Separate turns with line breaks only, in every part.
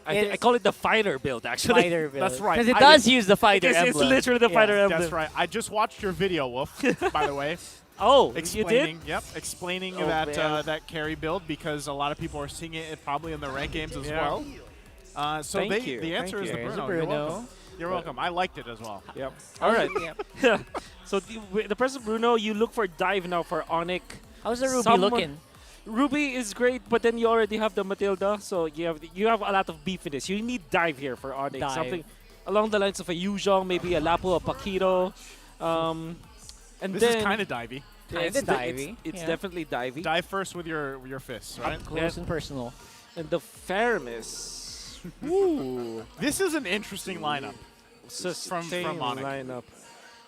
I call it the fighter build, actually.
Fighter build.
That's right.
Because it does use the fighter
It's
emblem.
literally the fighter emblem.
That's right. I just watched your video, Wolf, by the way.
Oh,
Explaining,
you did?
Yep, explaining
Oh,
that
man.
that carry build because a lot of people are seeing it probably in the ranked games as well. So
Thank you.
the answer is the
There's a
Bruno. You're
Bruno.
welcome. You're welcome. I liked it as well.
Yep. All right.
Yep.
So the person Bruno, you look for dive now for Onic.
How's the Ruby
Someone-
looking?
Ruby is great, but then you already have the Matilda, so you have a lot of beefiness. You need dive here for Onic.
Dive.
Something along the lines of a Yuzhong, maybe a Lapo, a Paquito. And
This
then
is kind of divey.
Kinda divey.
It's
Yeah.
definitely divey.
Dive first with your fists, right?
Up close and personal.
And the Faramis. Ooh.
This is an interesting lineup.
Sustain
Onic.
lineup.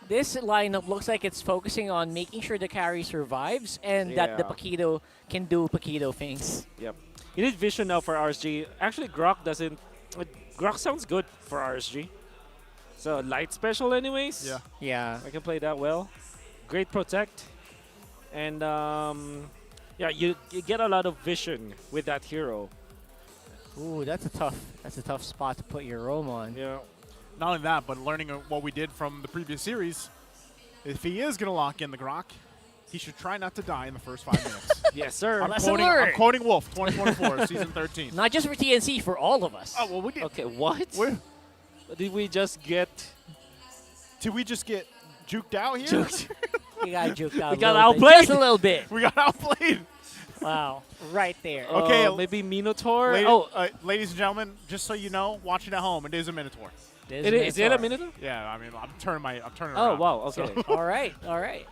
This lineup looks like it's focusing on making sure the carry survives and that the
Yeah.
Paquito can do Paquito things.
Yep. You need vision now for RSG. Actually, Grok doesn't. Grok sounds good for RSG. So light special, anyways.
Yeah.
Yeah.
I can play that well. Great protect, and yeah, you get a lot of vision with that hero.
Ooh, that's a tough spot to put your roam on.
Yeah.
Not only that, but learning what we did from the previous series, if he is going to lock in the Grok, he should try not to die in the first 5 minutes.
Yes, sir.
Lesson learned.
I'm quoting Wolf, 2024, season 13.
Not just for TNC, for all of us.
Oh, well, we did.
Okay, what?
Where-
Did we just get
Did we just get juked out here?
juked?
We got juked out.
We
a
got
little bit.
outplayed.
Just a little bit.
We got outplayed.
Wow. Right there.
Okay,
maybe Minotaur.
Ladies and gentlemen, just so you know, watching at home, it is a Minotaur.
Is it a Minotaur?
Yeah, I mean, I'm turning
Oh
around.
wow. Okay.
So-
All right. All right.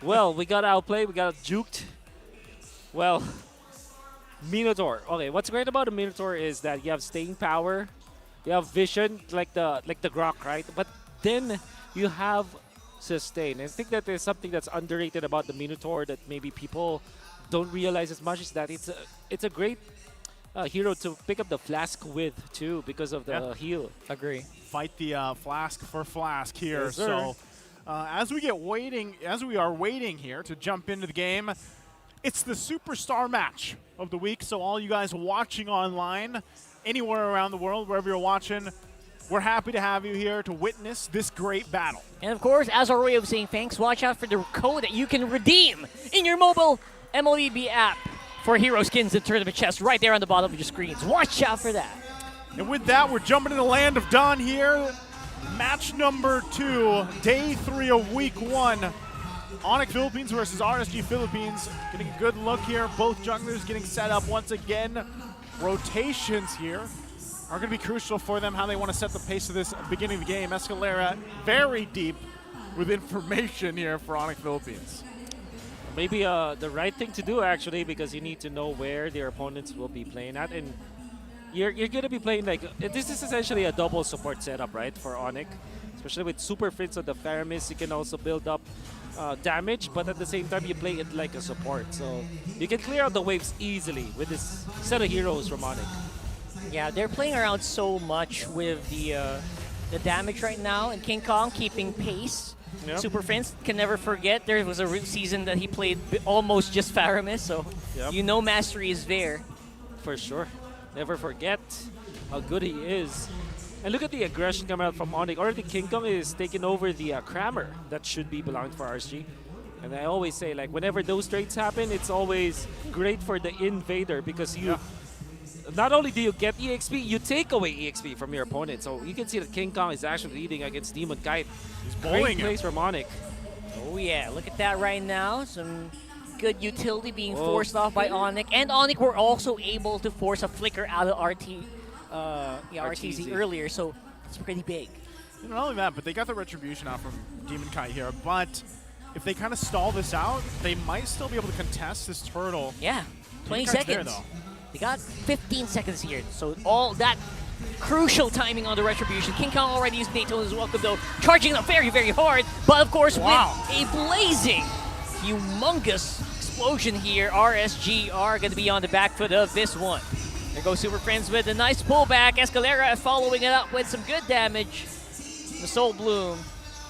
Well, we got outplayed. We got juked. Well, Minotaur. Okay, what's great about a Minotaur is that you have staying power, you have vision, like the Grok, right? But then you have sustain. I think that there's something that's underrated about the Minotaur that maybe people don't realize as much is that it's a great hero to pick up the flask with too because of the heal.
Agree.
Fight the flask for flask here.
Yes, sir.
So as we are waiting here to jump into the game, it's the superstar match of the week. So all you guys watching online, anywhere around the world, wherever you're watching, we're happy to have you here to witness this great battle.
And of course, as our way of saying thanks, watch out for the code that you can redeem in your mobile MLEB app for hero skins and tournament chests right there on the bottom of your screens. Watch out for that.
And with that, we're jumping into the land of Dawn here. Match number 2, day 3 of week 1. Onic Philippines versus RSG Philippines. Getting a good look here. Both junglers getting set up once again. Rotations here are going to be crucial for them, how they want to set the pace of this beginning of the game. Escalera very deep with information here for Onic Philippines.
Maybe the right thing to do actually, because you need to know where their opponents will be playing at, and you're gonna be playing like this is essentially a double support setup, right, for Onic, especially with super fits on the Faramis. You can also build up damage, but at the same time you play it like a support, so you can clear out the waves easily with this set of heroes from Onic.
Yeah, they're playing around so much with the damage right now, and King Kong keeping pace.
Yep.
Super Prince can never forget there was a season that he played almost just Faramis, so
Yep.
you know mastery is there.
For sure. Never forget how good he is. And look at the aggression coming out from Onic. Already King Kong is taking over the Crammer that should be belonging for RSG. And I always say, like, whenever those trades happen, it's always great for the invader because you not only do you get EXP, you take away EXP from your opponent. So you can see that King Kong is actually leading against Demon Kite.
He's
Great
bowling
plays from Onic.
Oh yeah, look at that right now. Some good utility being forced off by Onic. And Onic were also able to force a flicker out of RTZ earlier, so it's pretty big.
And not only that, but they got the retribution out from Demon Kite here. But if they kind of stall this out, they might still be able to contest this turtle.
Yeah, 20
Demon Kite's there,
seconds.
though.
They got 15 seconds here, so all that crucial timing on the retribution. King Kong already used Daytona's welcome though, charging up very, very hard. But of course, with a blazing, humongous explosion here, RSG are going to be on the back foot of this one. There goes Super Friends with a nice pullback. Escalera following it up with some good damage. The Soul Bloom.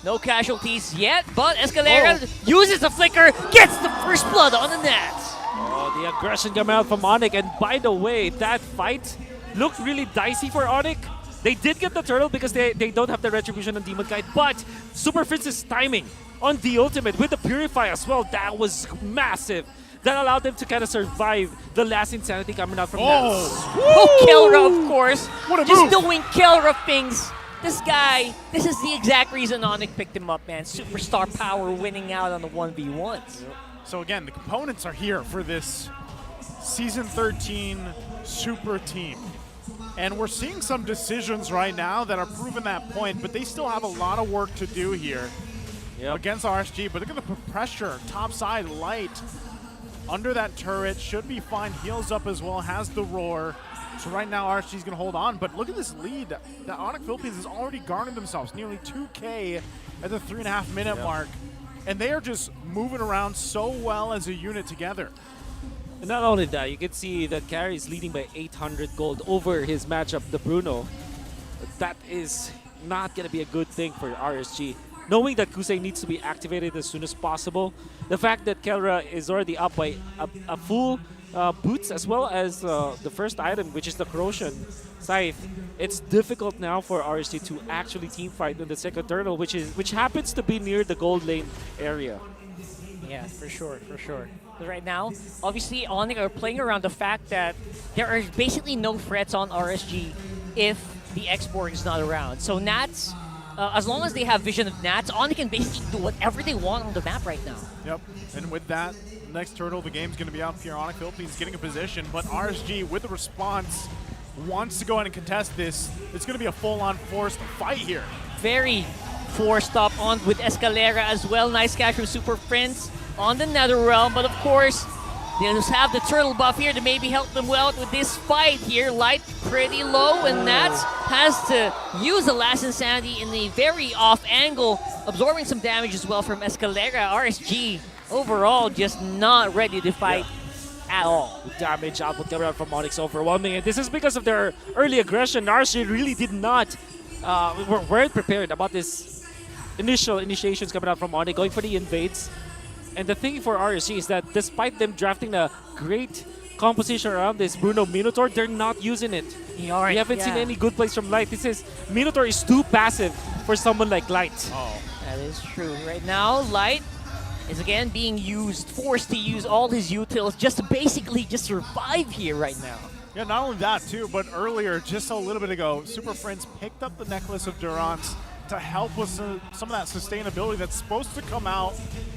No casualties yet, but Escalera uses the flicker, gets the first blood on the net.
Oh, the aggression coming out from Onic. And by the way, that fight looked really dicey for Onic. They did get the turtle because they don't have the retribution on Demon Kite, but Super Fritz's timing on the ultimate with the Purify as well, that was massive. That allowed them to kind of survive the last insanity coming out from that.
Oh, Kelra, of course.
What a
Just
move.
doing Kelra things. This guy, this is the exact reason Onic picked him up, man. Superstar power winning out on the 1v1s.
So again, the components are here for this Season 13 Super Team. And we're seeing some decisions right now that are proving that point, but they still have a lot of work to do here against RSG. But look at the pressure, top side, Light. Under that turret, should be fine, heals up as well, has the roar. So right now RSG is going to hold on, but look at this lead that Onic Philippines has already garnered themselves, nearly 2K at the 3.5-minute mark. And they are just moving around so well as a unit together.
And not only that, you can see that Carry is leading by 800 gold over his matchup, the Bruno. That is not going to be a good thing for RSG. Knowing that Kusei needs to be activated as soon as possible, the fact that Kelra is already up by a full boots as well as the first item, which is the Corrosion Scythe, it's difficult now for RSG to actually team fight in the second turtle, which happens to be near the gold lane area.
Yeah, for sure, for sure. But right now, obviously, Onic are playing around the fact that there are basically no threats on RSG if the X-Borg is not around. So Nats, as long as they have vision of Nats, Onic can basically do whatever they want on the map right now.
Yep, and with that, next turtle, the game's going to be up here. Onic Philippines getting a position, but RSG with the response wants to go ahead and contest this. It's going to be a full-on forced fight here.
Very forced up on with Escalera as well. Nice catch from Super Prince on the Netherrealm, but of course, they just have the turtle buff here to maybe help them well with this fight here. Light pretty low, and Nats has to use the last insanity in a very off angle, absorbing some damage as well from Escalera. RSG overall just not ready to fight at all.
The damage output coming out from Onyx overwhelming, and this is because of their early aggression. RSG really did not, weren't prepared about this initial initiations coming out from Onyx, going for the invades. And the thing for RSG is that despite them drafting a great composition around this Bruno Minotaur, they're not using it. We haven't seen any good plays from Light. Minotaur is too passive for someone like Light.
Oh,
that is true. Right now, Light is again being used, forced to use all his utils just to basically just survive here right now.
yeah, not only that too, but earlier, just a little bit ago, Super Friends picked up the Necklace of Durance to help with some of that sustainability that's supposed to come out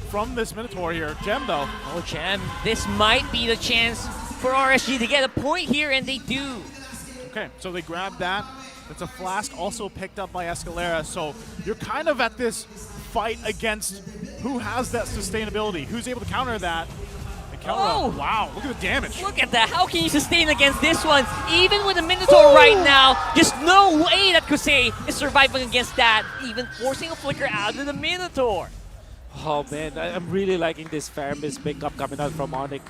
from this Minotaur here. Gem, though.
Oh, Gem, this might be the chance for RSG to get a point here, and they do.
Okay, so they grabbed that. That's a flask also picked up by Escalera. So you're kind of at this fight against who has that sustainability, who's able to counter that. And Kelra,
Oh!
wow, look at the damage.
Look at that. How can you sustain against this one? Even with a Minotaur right now, just no way that Kusei is surviving against that, even forcing a flicker out of the Minotaur.
Oh man, I'm really liking this Faramis pickup coming out from Onic.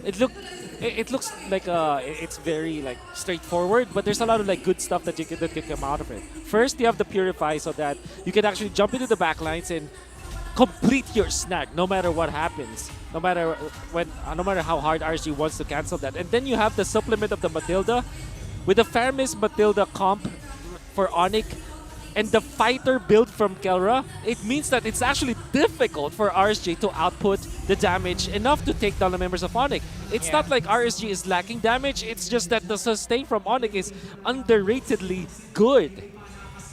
It looks like it's very like straightforward, but there's a lot of like good stuff that can come out of it. First, you have the Purify so that you can actually jump into the backlines and complete your snag no matter what happens, no matter how hard RSG wants to cancel that. And then you have the supplement of the Matilda with the Faramis Matilda comp for Onic. And the fighter build from Kelra, it means that it's actually difficult for RSG to output the damage enough to take down the members of Onic. It's not like RSG is lacking damage, it's just that the sustain from Onic is underratedly good.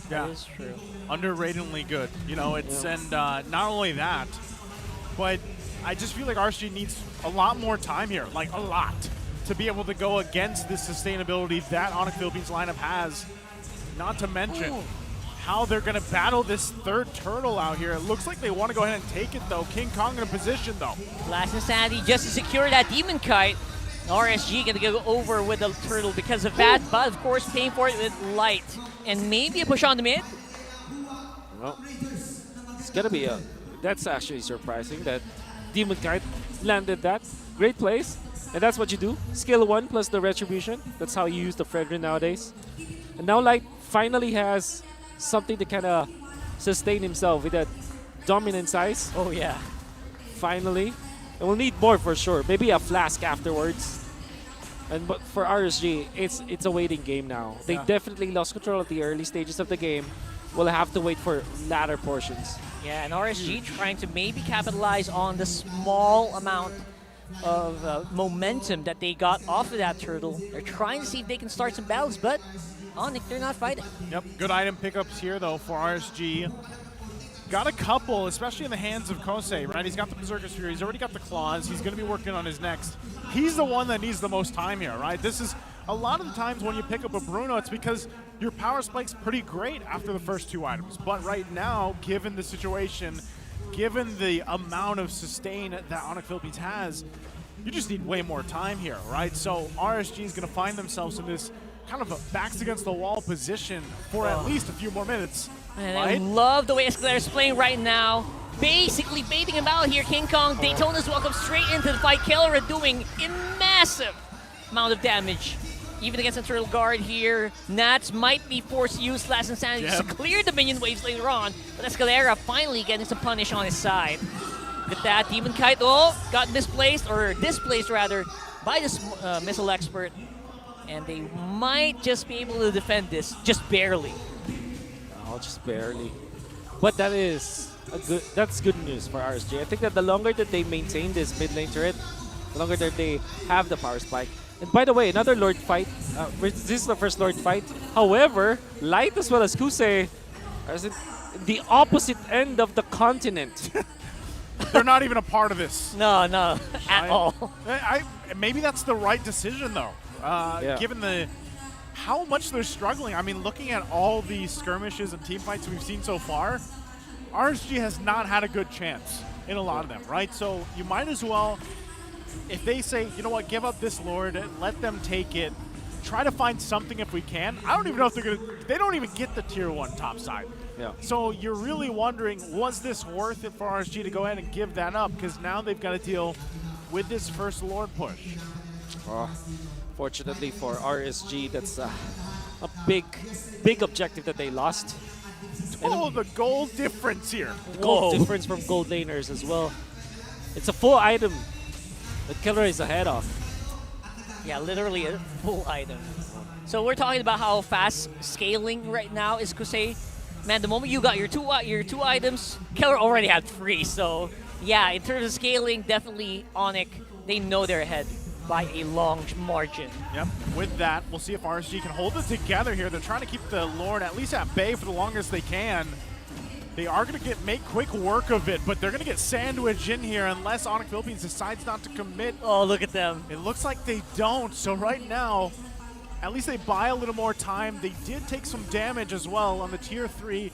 Yeah,
That is true.
underratedly good. You know, it's and not only that, but I just feel like RSG needs a lot more time here, like a lot, to be able to go against this sustainability that Onic Philippines lineup has. Not to mention how they're going to battle this third turtle out here. It looks like they want to go ahead and take it, though. King Kong in a position, though.
Last Insanity just to secure that Demon Kite. RSG gonna go over with the turtle because of that, but of course paying for it with Light. And maybe a push on the mid.
Well, it's gonna be that's actually surprising that Demon Kite landed that. Great place, and that's what you do. Skill 1 plus the Retribution. That's how you use the Fredrin nowadays. And now Light finally has something to kind of sustain himself with that dominant size.
Oh yeah.
Finally. And we'll need more for sure. Maybe a flask afterwards. And but for RSG, it's a waiting game now. They
Yeah.
definitely lost control at the early stages of the game. We'll have to wait for latter portions.
Yeah, and RSG trying to maybe capitalize on the small amount of momentum that they got off of that turtle. They're trying to see if they can start some battles, but Onic, they're not fighting.
Yep, good item pickups here, though, for RSG. Got a couple, especially in the hands of Kosei, right? He's got the Berserker's Fury. He's already got the Claws. He's going to be working on his next. He's the one that needs the most time here, right? This is a lot of the times when you pick up a Bruno, it's because your power spike's pretty great after the first two items. But right now, given the situation, given the amount of sustain that Onic Philippines has, you just need way more time here, right? So RSG is going to find themselves in this kind of a backs against the wall position for at least a few more minutes.
And
right?
I love the way Escalera's playing right now. Basically baiting him out here. King Kong, Daytona's welcome straight into the fight. Kellera doing a massive amount of damage. Even against the Turtle Guard here. Nats might be forced to use Last Insanity to clear the minion waves later on. But Escalera finally getting some punish on his side. Look at that. Demon Kite, got displaced rather, by this missile expert. And they might just be able to defend this, just barely.
Oh, just barely. But that's good news for RSG. I think that the longer that they maintain this mid lane turret, the longer that they have the power spike. And by the way, another Lord fight. This is the first Lord fight. However, Light as well as Kusei are in the opposite end of the continent.
They're not even a part of this.
No, at all.
Maybe that's the right decision, though. Given how much they're struggling. I mean, looking at all the skirmishes and team fights we've seen so far, RSG has not had a good chance in a lot of them, right? So you might as well, if they say, you know what, give up this Lord, let them take it, try to find something if we can. I don't even know if they're going to, they don't even get the tier 1 top side.
Yeah.
So you're really wondering, was this worth it for RSG to go ahead and give that up? Because now they've got to deal with this first Lord push.
Fortunately for RSG, that's a big objective that they lost.
Oh, the gold difference here.
Gold difference from gold laners as well. It's a full item that Killer is ahead of.
Yeah, literally a full item. So we're talking about how fast scaling right now is Kusei. Man, the moment you got your two items, Keller already had 3. So yeah, in terms of scaling, definitely Onic, they know they're ahead by a long margin.
Yep. With that, we'll see if RSG can hold it together here. They're trying to keep the Lord at least at bay for the longest they can. They are going to make quick work of it, but they're going to get sandwiched in here unless Onic Philippines decides not to commit.
Oh, look at them.
It looks like they don't. So right now, at least they buy a little more time. They did take some damage as well on the tier 3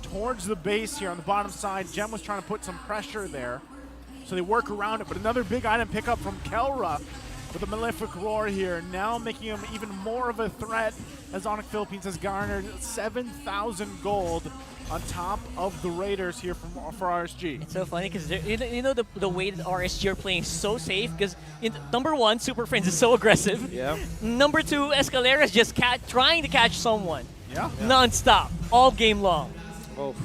towards the base here on the bottom side. Gem was trying to put some pressure there. So they work around it, but another big item pickup from Kelra with a Malefic Roar here, now making him even more of a threat as Onic Philippines has garnered 7,000 gold on top of the Raiders here for RSG.
It's so funny because you know the way that RSG are playing so safe because number 1, Super Friends is so aggressive.
Yeah.
Number 2, Escalera is just trying to catch someone.
Yeah.
Non-stop, all game long.
Oh.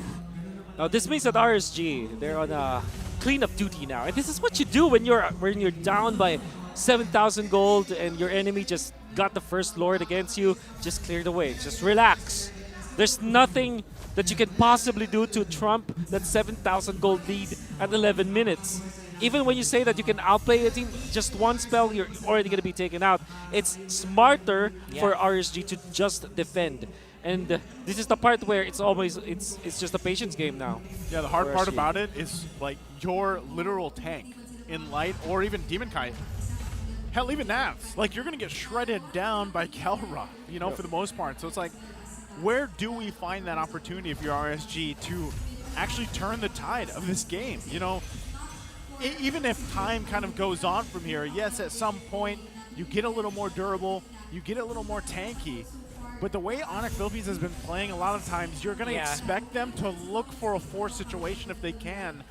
Now this means that RSG, they're on a cleanup duty now, and this is what you do when you're down by 7,000 gold and your enemy just got the first Lord against you. Just clear the way. Just relax. There's nothing that you can possibly do to trump that 7,000 gold lead at 11 minutes. Even when you say that you can outplay a team, just one spell, you're already going to be taken out. It's smarter for RSG to just defend. And this is the part where it's just a patience game now.
Yeah, the hard part about it is like your literal tank in Light or even Demon Kite. Hell, even Navs. Like, you're going to get shredded down by Kelra, you know, for the most part. So it's like, where do we find that opportunity if you're RSG to actually turn the tide of this game? You know, even if time kind of goes on from here, yes, at some point you get a little more durable, you get a little more tanky. But the way Onic Philippines has been playing, a lot of times you're going to expect them to look for a forced situation if they can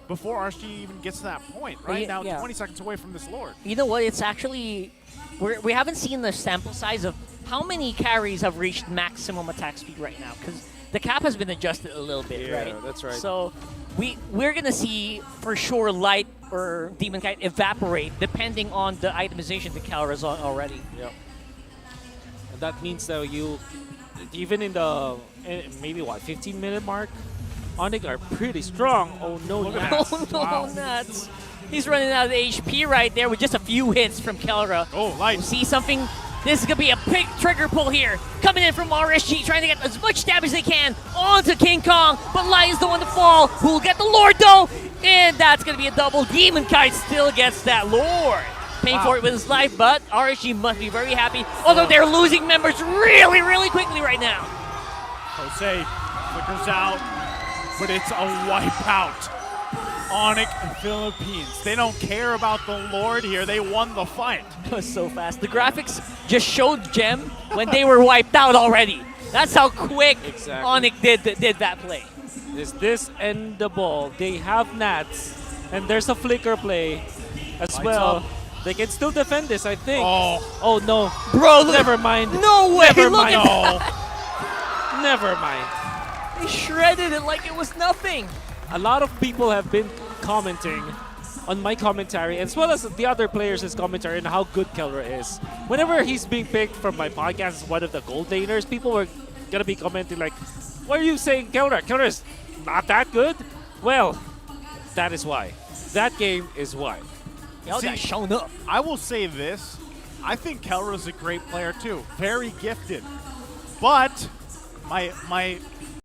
before RSG even gets to that point. Right now, 20 seconds away from this Lord.
You know what? It's actually we haven't seen the sample size of how many carries have reached maximum attack speed right now because the cap has been adjusted a little bit, right?
Yeah, that's right.
So we're gonna see for sure Light or Demon Kite evaporate depending on the itemization that Calra's on already.
Yep. And that means that you, even in the maybe what 15-minute mark, Onic are pretty strong. Oh no,
Look at
Nats.
that.
Oh no,
Wow.
nuts! He's running out of HP right there with just a few hits from Calra.
Oh, Light.
We'll see something. This is gonna be a big trigger pull here. Coming in from RSG, trying to get as much damage as they can onto King Kong, but Light is the one to fall. Who will get the Lord though? And that's gonna be a double. Demon Kite still gets that Lord. Paying
Wow.
for it with his life, but RSG must be very happy. Although they're losing members really, really quickly right now.
Jose flickers out, but it's a wipeout. Onic Philippines. They don't care about the Lord here. They won the fight.
That was so fast. The graphics just showed Gem when they were wiped out already. That's how quick
Exactly.
Onic did that play.
Is this end the ball? They have Nats, and there's a flicker play as
Lights
well.
up.
They can still defend this, I think.
Oh,
Oh no,
Bro, look,
never mind.
no way!
Never
Look
mind.
at
no.
Never mind.
They shredded it like it was nothing.
A lot of people have been commenting on my commentary, as well as the other players' commentary, on how good Kelra is. Whenever he's being picked from my podcast as one of the gold laners, people were gonna be commenting like, "Why are you saying Kelra? Kelra is not that good." Well, that is why. That game is why.
Y'all got
See-
shown up.
I will say this. I think Kelra's a great player too. Very gifted. But my